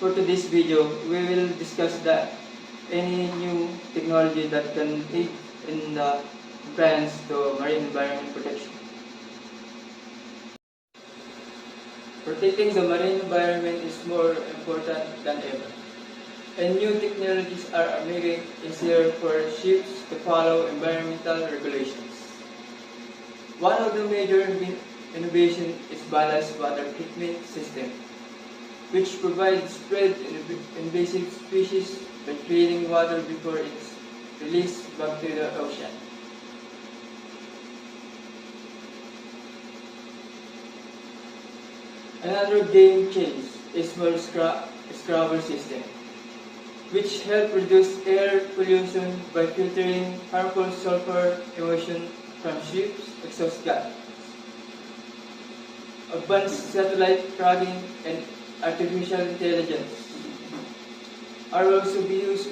For today's video, we will discuss any new technology that can aid in the compliance to marine environment protection. Protecting the marine environment is more important than ever, and new technologies are making it easier for ships to follow environmental regulations. One of the major innovations is ballast water treatment system, which provides spread invasive species by treating water before it's released back to the ocean. Another game change is more scrubber system, which help reduce air pollution by filtering harmful sulfur emission from ships' exhaust gas. Advanced satellite tracking and artificial intelligence are also be used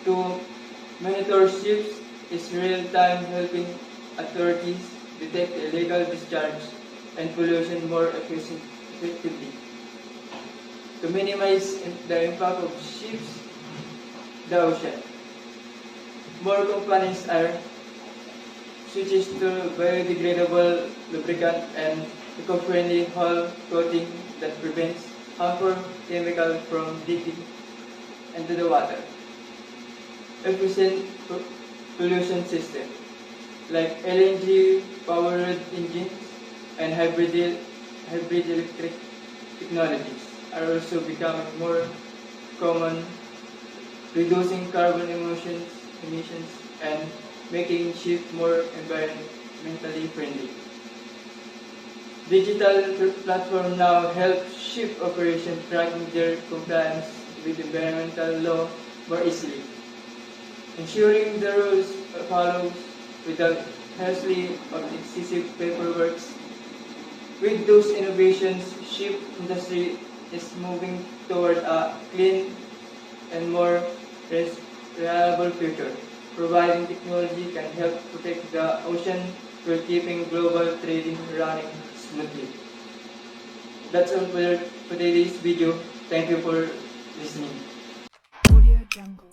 to monitor ships in real time, helping authorities detect illegal discharge and pollution more effectively. To minimize the impact of ships in the ocean, more companies are switches to biodegradable lubricant and eco-friendly hull coating that prevents harmful chemicals from leaking into the water. Efficient pollution systems like LNG powered engines and hybrid electric technologies are also becoming more common, reducing carbon emissions and making ships more environmentally friendly. Digital platforms now help ship operations tracking their compliance with environmental law more easily, ensuring the rules are followed without hassle of excessive paperwork. With those innovations, ship industry is moving toward a clean and more reliable future. Providing technology can help protect the ocean while keeping global trading running smoothly. That's all for today's video. Thank you for listening. Audio Jungle.